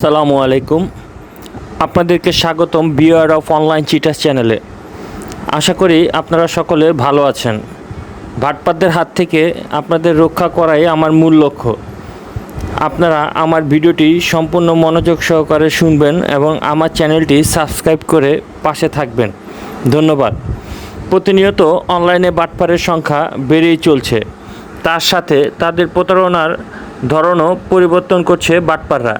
আসসালামু আলাইকুম। আপনাদেরকে স্বাগতম বিওয়ার অফ অনলাইন চিটার্স চ্যানেলে। আশা করি আপনারা সকলে ভালো আছেন। বাটপারদের হাত থেকে আপনাদের রক্ষা করাই আমার মূল লক্ষ্য। আপনারা আমার ভিডিওটি সম্পূর্ণ মনোযোগ সহকারে শুনবেন এবং আমার চ্যানেলটি সাবস্ক্রাইব করে পাশে থাকবেন। ধন্যবাদ। প্রতিনিয়ত অনলাইনে বাটপারের সংখ্যা বেড়েই চলছে, তার সাথে তাদের প্রতারণার ধরনও পরিবর্তন করছে বাটপাররা।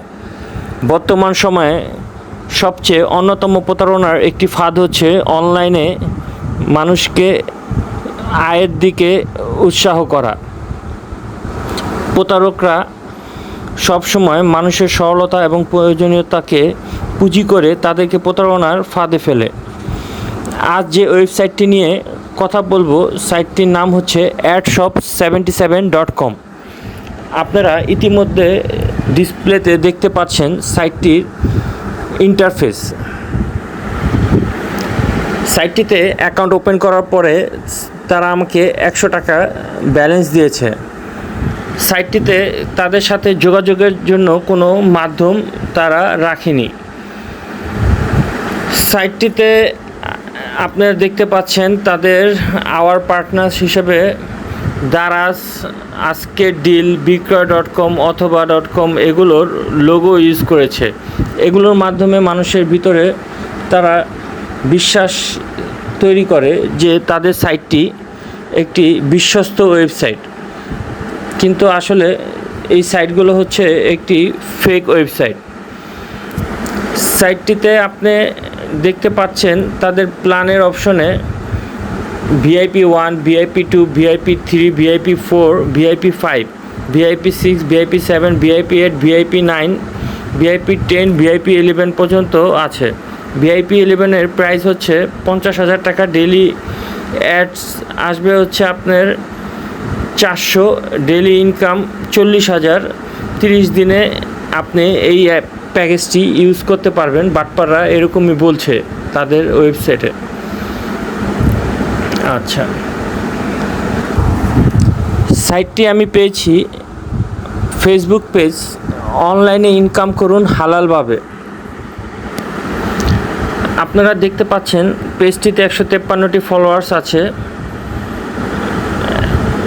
বর্তমান সময়ে সবচেয়ে অন্যতম প্রতারণার একটি ফাঁদ হচ্ছে অনলাইনে মানুষকে আয়ের দিকে উৎসাহ করা। প্রতারকরা সবসময় মানুষের সরলতা এবং প্রয়োজনীয়তাকে পুঁজি করে তাদেরকে প্রতারণার ফাঁদে ফেলে। আজ যে ওয়েবসাইটটি নিয়ে কথা বলবো, সাইটটির নাম হচ্ছে adshop77.com। আপনারা ইতিমধ্যে ডিসপ্লেতে দেখতে পাচ্ছেন সাইটটির ইন্টারফেস। সাইটটিতে অ্যাকাউন্ট ওপেন করার পরে তারা আমাকে 100 টাকা ব্যালেন্স দিয়েছে। সাইটটিতে তাদের সাথে যোগাযোগের জন্য কোনো মাধ্যম তারা রাখেনি। সাইটটিতে আপনারা দেখতে পাচ্ছেন তাদের আওয়ার পার্টনার্স হিসেবে দারাজ, আজকের ডিল, বিক্রয়.com অথবা .com এগুলোর লোগো ইউজ করেছে। এগুলোর মাধ্যমে মানুষের ভিতরে তারা বিশ্বাস তৈরি করে যে তাদের সাইটটি একটি বিশ্বস্ত ওয়েবসাইট, কিন্তু আসলে এই সাইটগুলো হচ্ছে একটি ফেক ওয়েবসাইট। সাইটটিতে আপনি দেখতে পাচ্ছেন তাদের প্ল্যানের অপশনে VIP1, VIP2, VIP3, VIP4, VIP5, VIP6, VIP7, VIP8, VIP9, VIP10, VIP11 পর্যন্ত আছে। VIP11 এর প্রাইস হচ্ছে 50,000 টাকা। ডেইলি অ্যাডস আসবে হচ্ছে আপনার 400, ডেইলি ইনকাম 40,000। 30 দিনে আপনি এই প্যাকেজটি ইউজ করতে পারবেন। বাটপাররা এরকমই বলছে তাদের ওয়েবসাইটে। আচ্ছা, সাইটটি আমি পেয়েছি ফেসবুক পেজ, অনলাইনে ইনকাম করুন হালালভাবে। আপনারা দেখতে পাচ্ছেন পেজটিতে 153টি ফলোয়ার্স আছে,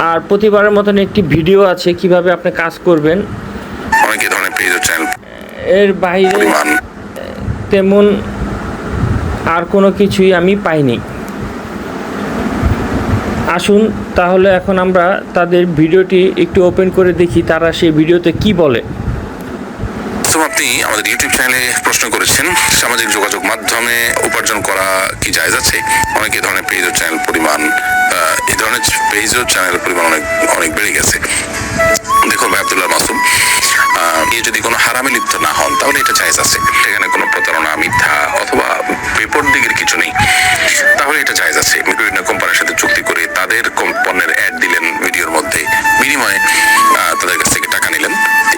আর প্রতিবারের মতন একটি ভিডিও আছে কিভাবে আপনি কাজ করবেন। এর বাইরে তেমন আর কোনো কিছুই আমি পাইনি। আসুন তাহলে এখন আমরা তাদের ভিডিওটি একটু ওপেন করে দেখি তারা সেই ভিডিওতে কি বলে। আপনি আমাদের ইউটিউব চ্যানেলে প্রশ্ন করেছেন, সামাজিক যোগাযোগ মাধ্যমে উপার্জন করা কি জায়েজ আছে? অনেক এই ধরনের পেজ ও চ্যানেল পরিমাণ অনেক বেড়ে গেছে। দেখুন ভাই আব্দুল্লাহ মাসুম, যদি কোনো হারামে লিপ্ত না হন তাহলে এটা জায়েজ আছে। এখানে কোনো প্রতারণা, মিথ্যা অথবা বিপরীত দিকের কিছু নেই, তাহলে এটা জায়েজ আছে। বিভিন্ন কোম্পানির সাথে চুক্তি করে তাদের পণ্যের অ্যাড দিলেন ভিডিওর মধ্যে, বিনিময়ে তাদের কাছ থেকে টাকা নিলেন।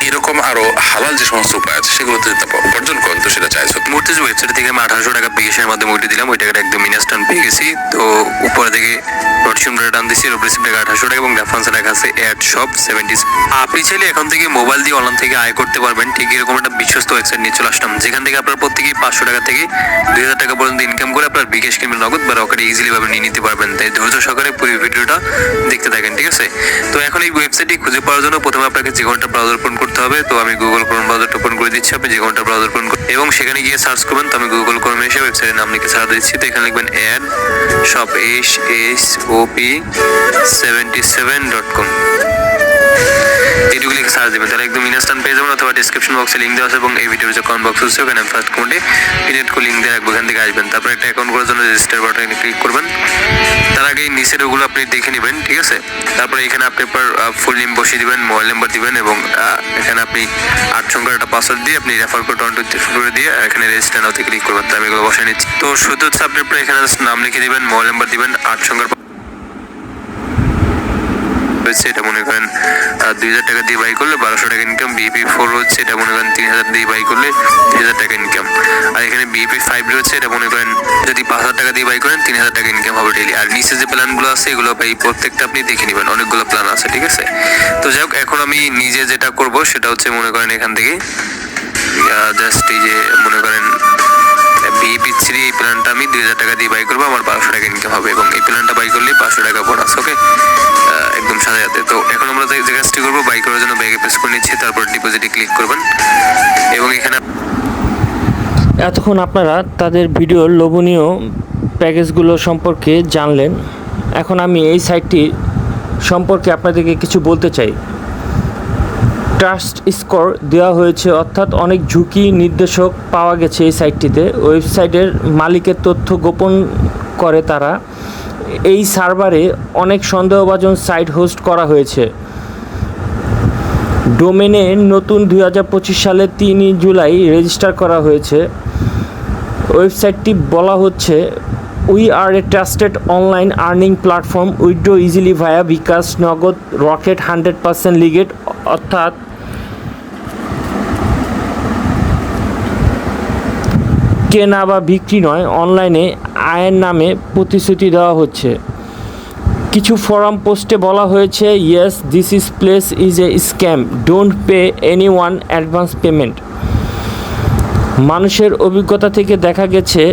এরকম আরো হালাল যে সমস্ত উপায় আছে সেগুলোতে উপার্জন করেন, তো সেটা চাইছে। মুহূর্তে যে ওয়েবসাইট থেকে আমি 1800 টাকা বিকাশের মাধ্যমে ওইটা দিলাম, ওই টাকাটা একদম ইনস্ট্যান্ট পেয়ে গেছি। তো উপরে থেকে রটিশনটা টান দিচ্ছি, রিসিপ্ট টাকা 1800 টাকা এবং রেফারেন্স লেখা আছে adshop70। আপনি চাইলে এখন থেকে মোবাইল দিয়ে অনলাইন থেকে আয় করতে পারবেন। ঠিক এরকম একটা বিশ্বস্ত ওয়েবসাইট নিয়ে চলে আসলাম, যেখান থেকে আপনার প্রত্যেকেই 500 টাকা থেকে 2000 টাকা পর্যন্ত ইনকাম করে আপনার বিকাশ কিংবা নগদ বা রকেটে ইজিলি ভাবে নিয়ে নিতে পারবেন। তাই ধৈর্য সহকারে পুরো ভিডিওটা দেখতে থাকেন, ঠিক আছে? তো এখন এই ওয়েবসাইটটি খুঁজে পাওয়ার জন্য প্রথমে আপনাকে যে ঘন্টা ব্রাউজার ওপেন করতে হবে। তো আমি গুগল ক্রোম ব্রাউজারটা ওপেন করে দিচ্ছি, আপনি যে ঘন্টা ব্রাউজার ওপেন করুন এবং সেখানে গিয়ে সার্চ করবেন। তো আমি গুগল ক্রোমে এসে ওয়েবসাইটের নাম লিখে সার্চ দিচ্ছি। তো এখানে লিখবেন adshop77.com। এটুকু লিখে সার্চ দেবেন, তাহলে একদম ইনস্ট্যান্ট পেয়ে যাবেন। অথবা ডিসক্রিপশন বক্সে লিঙ্ক দেওয়া আছে এবং এই ভিডিওর যে কমেন্ট বক্স আছে ওখানে ফার্স্ট কমেন্টে পিনেট কো লিঙ্ক দিয়ে রাখবো, ওখান থেকে আসবেন। তারপর একটা অ্যাকাউন্ট করার জন্য রেজিস্টার বাটনে ক্লিক করবেন। তার আগে নিচের ওগুলো আপনি দেখে নেবেন, ঠিক আছে? তারপরে এখানে আপনি আপনার ফুল নেম বসিয়ে দিবেন, মোবাইল নাম্বার দিবেন এবং এখানে আপনি 8 সংখ্যার একটা পাসওয়ার্ড দিয়ে আপনি রেফার কোড করে দিয়ে এখানে রেজিস্টার নাওতে ক্লিক করবেন। তো আমি এগুলো বসিয়ে নিচ্ছি। তো শুধু হচ্ছে আপনি এখানে নাম লিখে দিবেন, মোবাইল নাম্বার দিবেন, 8 সংখ্যার এটা মনে করেন 2000 টাকা দিয়ে বাই করলে 1200 টাকা ইনকাম। BP4 হচ্ছে এটা মনে করেন 3000 দিয়ে বাই করলে 3000 টাকা ইনকাম। আর এখানে BP5 রয়েছে, এটা মনে করেন যদি 5000 টাকা দিয়ে বাই করেন 3000 টাকা ইনকাম হবে ডেইলি। আর নিচে যে প্ল্যানগুলো আছে এগুলো ভাই প্রত্যেকটা আপনি দেখে নেবেন, অনেকগুলো প্ল্যান আছে, ঠিক আছে? তো যাই হোক, এখন আমি নিজে যেটা করব সেটা হচ্ছে মনে করেন এখান থেকে জাস্ট এই যে মনে করেন BP3 এই প্ল্যানটা আমি 2000 টাকা দিয়ে বাই করবো, আমার 1200 টাকা ইনকাম হবে এবং এই প্ল্যানটা বাই করলেই 500 টাকা বোনাস। ওকে, একদম সাথে সাথে। তো এখন আমরা যে কাজটি করবো, বাই করার জন্য ব্যাগে প্রেস করে নিচ্ছি, তারপর ডিপোজিটে ক্লিক করবেন এবং এখানে এতক্ষণ আপনারা তাদের ভিডিওর লোভনীয় প্যাকেজগুলো সম্পর্কে জানলেন। এখন আমি এই সাইটটি সম্পর্কে আপনাদেরকে কিছু বলতে চাই। ট্রাস্ট স্কোর দেওয়া হয়েছে, অর্থাৎ অনেক ঝুঁকি নির্দেশক পাওয়া গেছে এই সাইটটিতে। ওয়েবসাইটের মালিকের তথ্য গোপন করে তারা। এই সার্ভারে অনেক সন্দেহভাজন সাইট হোস্ট করা হয়েছে। ডোমেনে নতুন 2025 সালের 3 জুলাই রেজিস্টার করা হয়েছে। ওয়েবসাইটটি বলা হচ্ছে we are a trusted online earning platform, withdraw easily via bKash, Nagad, Rocket, 100% লিগেড, অর্থাৎ কেনা বা বিক্রি নয়, অনলাইনে আয়ের নামে প্রতিশ্রুতি দেওয়া হচ্ছে। কিছু ফোরাম পোস্টে বলা হয়েছে yes this is place is a scam, don't pay any one advance payment. মানুষের অভিজ্ঞতা থেকে দেখা গেছে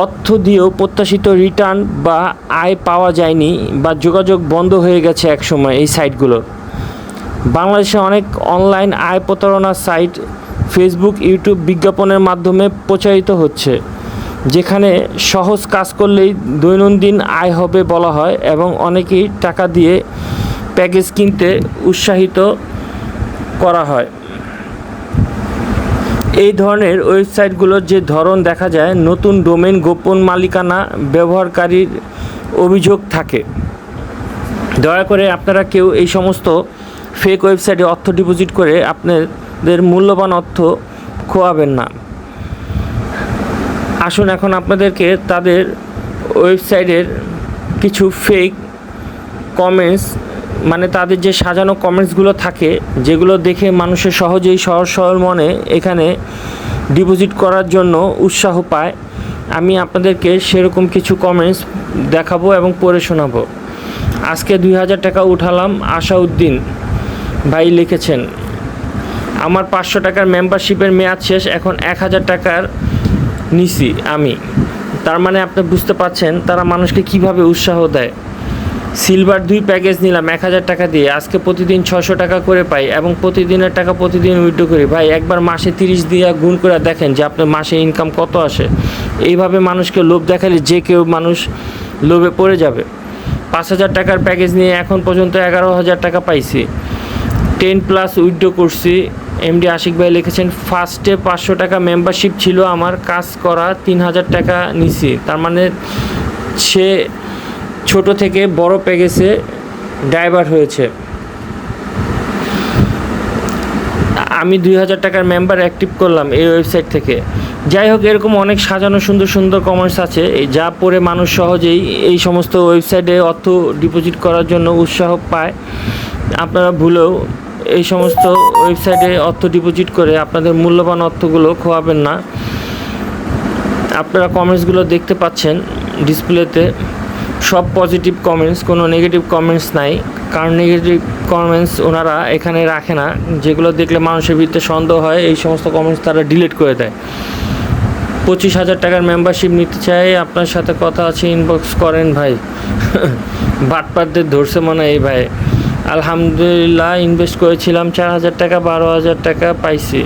অর্থ দিয়েও প্রত্যাশিত রিটার্ন বা আয় পাওয়া যায়নি বা যোগাযোগ বন্ধ হয়ে গেছে একসময় এই সাইটগুলোর। বাংলাদেশে অনেক অনলাইন আয় প্রতারণার সাইট ফেসবুক, ইউটিউব বিজ্ঞাপনের মাধ্যমে প্রচারিত হচ্ছে, যেখানে সহজ কাজ করলেই দৈনন্দিন আয় হবে বলা হয় এবং অনেকেই টাকা দিয়ে প্যাকেজ কিনতে উৎসাহিত করা হয়। এই ধরনের ওয়েবসাইটগুলোর যে ধরন দেখা যায়, নতুন ডোমেন, গোপন মালিকানা, ব্যবহারকারীর অভিযোগ থাকে। দয়া করে আপনারা কেউ এই সমস্ত ফেক ওয়েবসাইটে অর্থ ডিপোজিট করে আপনাদের মূল্যবান অর্থ খোয়াবেন না। আসুন এখন আপনাদেরকে তাদের ওয়েবসাইটের কিছু ফেক কমেন্টস, মানে তাদের যে সাজানো কমেন্টসগুলো থাকে, যেগুলো দেখে মানুষের সহজেই সহজ সরল মনে এখানে ডিপোজিট করার জন্য উৎসাহ পায়, আমি আপনাদেরকে সেরকম কিছু কমেন্টস দেখাবো এবং পড়ে শোনাবো। আজকে 2000 টাকা উঠালাম, আশাউদ্দিন ভাই লিখেছেন, আমার 500 টাকার মেম্বারশিপের মেয়াদ শেষ, এখন 1000 টাকার নিছি আমি। তার মানে আপনি বুঝতে পারছেন তারা মানুষকে কিভাবে উৎসাহ দেয়। সিলভার 2 প্যাকেজ নিলাম 1000 টাকা দিয়ে, আজকে প্রতিদিন 600 টাকা করে পাই এবং প্রতিদিনের টাকা প্রতিদিন উইথড্র করি। ভাই একবার মাসে 30 দিয়ে গুণ করে দেখেন যে আপনার মাসে ইনকাম কত আসে। এইভাবে মানুষকে লোভ দেখালে যে কেউ মানুষ লোভে পড়ে যাবে। 5000 টাকার প্যাকেজ নিয়ে এখন পর্যন্ত 11,000 টাকা পাইছি, 10+ উইথড্র করছি। এমডি আশিক ভাই লিখেছেন, ফার্স্টে 500 টাকা মেম্বারশিপ ছিল আমার, কাজ করা 3000 টাকা নিছি। তার মানে সে ছোট থেকে বড় প্যাকেজে ডাইভার্ট হয়েছে। আমি 2000 টাকার মেম্বার অ্যাক্টিভ করলাম এই ওয়েবসাইট থেকে। যাই হোক, এরকম অনেক সাজানো সুন্দর সুন্দর কমেন্টস আছে যা পড়ে মানুষ সহজেই এই সমস্ত ওয়েবসাইটে অর্থ ডিপোজিট করার জন্য উৎসাহ পায়। আপনারা ভুলেও এই সমস্ত ওয়েবসাইটে অর্থ ডিপোজিট করে আপনাদের মূল্যবান অর্থগুলো খোয়াবেন না। আপনারা কমেন্টসগুলো দেখতে পাচ্ছেন ডিসপ্লেতে, সব পজিটিভ কমেন্টস, কোনো নেগেটিভ কমেন্টস নাই। কারণ নেগেটিভ কমেন্টস ওনারা এখানে রাখে না, যেগুলো দেখলে মানুষের ভিতরে সন্দেহ হয় এই সমস্ত কমেন্টস তারা ডিলিট করে দেয়। 25,000 টাকার মেম্বারশিপ নিতে চাই, আপনার সাথে কথা আছে, ইনবক্স করেন ভাই। বাটপারদের ধরছে মনে এই ভাই। আলহামদুলিল্লাহ, ইনভেস্ট করেছিলাম 4000 টাকা, 12,000 টাকা পাইছি।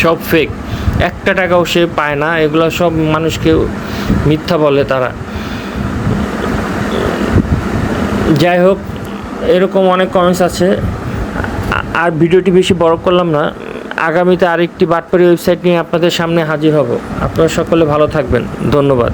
সব ফেক, একটা টাকাও সে পায় না। এগুলো সব মানুষকে মিথ্যা বলে তারা। যাই হোক, এরকম অনেক কমেন্টস আছে। আর ভিডিওটি বেশি বড় করলাম না, আগামীতে আরেকটি বাটপারি ওয়েবসাইট নিয়ে আপনাদের সামনে হাজির হব। আপনারা সকলে ভালো থাকবেন, ধন্যবাদ।